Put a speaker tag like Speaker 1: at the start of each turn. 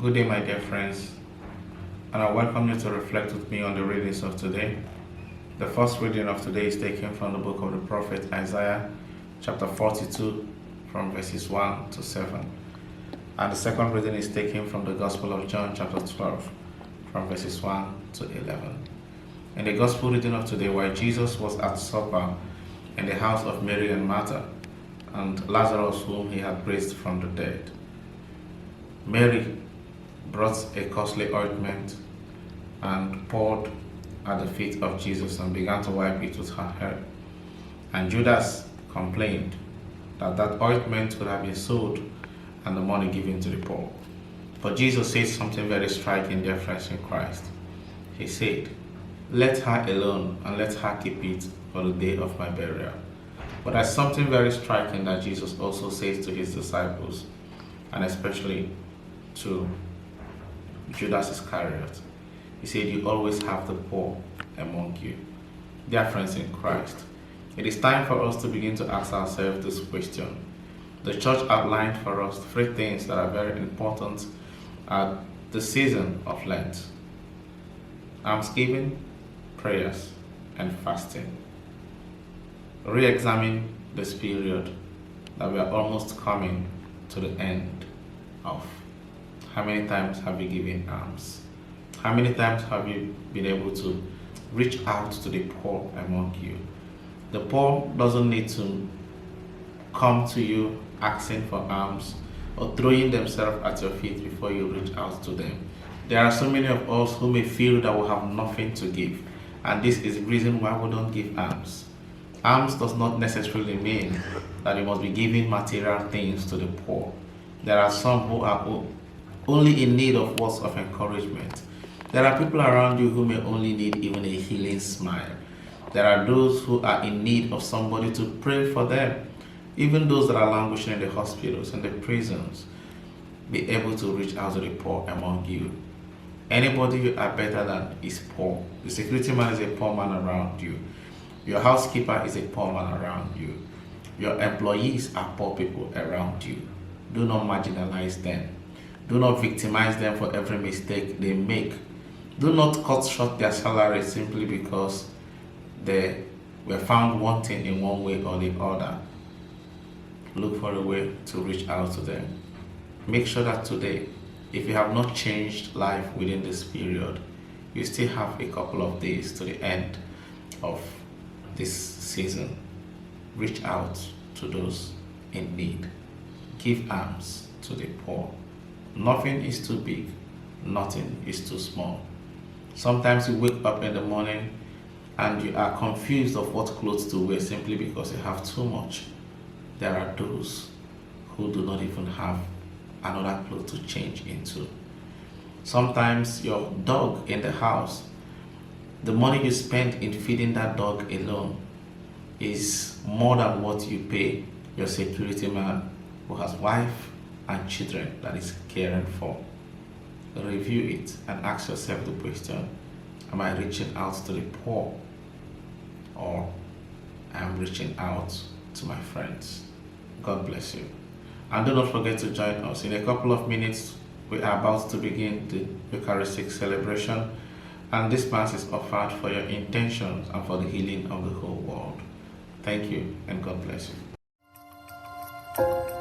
Speaker 1: Good day, my dear friends, and I welcome you to reflect with me on the readings of today. The first reading of today is taken from the book of the prophet Isaiah, chapter 42, from verses 1 to 7. And the second reading is taken from the Gospel of John, chapter 12, from verses 1 to 11. In the Gospel reading of today, while Jesus was at supper in the house of Mary and Martha, and Lazarus, whom he had raised from the dead, Mary brought a costly ointment and poured at the feet of Jesus and began to wipe it with her hair. And Judas complained that that ointment could have been sold and the money given to the poor. But Jesus said something very striking, dear friends in Christ. He said, "Let her alone and let her keep it for the day of my burial." But there's something very striking that Jesus also says to his disciples, and especially to Judas Iscariot. He said, "You always have the poor among you." Dear friends in Christ, it is time for us to begin to ask ourselves this question. The church outlined for us three things that are very important at the season of Lent: almsgiving, prayers, and fasting. Re-examine this period that we are almost coming to the end of. How many times have you given alms? How many times have you been able to reach out to the poor among you? The poor doesn't need to come to you asking for alms or throwing themselves at your feet before you reach out to them. There are so many of us who may feel that we have nothing to give, and this is the reason why we don't give alms. Alms does not necessarily mean that you must be giving material things to the poor. There are some who are only in need of words of encouragement. There are people around you who may only need even a healing smile. There are those who are in need of somebody to pray for them. Even those that are languishing in the hospitals and the prisons, be able to reach out to the poor among you. Anybody you are better than is poor. The security man is a poor man around you. Your housekeeper is a poor man around you. Your employees are poor people around you. Do not marginalize them. Do not victimize them for every mistake they make. Do not cut short their salary simply because they were found wanting in one way or the other. Look for a way to reach out to them. Make sure that today, if you have not changed life within this period, you still have a couple of days to the end of this season. Reach out to those in need. Give alms to the poor. Nothing is too big, nothing is too small. Sometimes you wake up in the morning and you are confused of what clothes to wear simply because you have too much. There are those who do not even have another clothes to change into. Sometimes your dog in the house, the money you spend in feeding that dog alone is more than what you pay your security man who has wife and children that is caring for. Review it and ask yourself the question, am I reaching out to the poor, or am I reaching out to my friends? God bless you. And do not forget to join us. In a couple of minutes, we are about to begin the Eucharistic celebration, and this Mass is offered for your intentions and for the healing of the whole world. Thank you, and God bless you.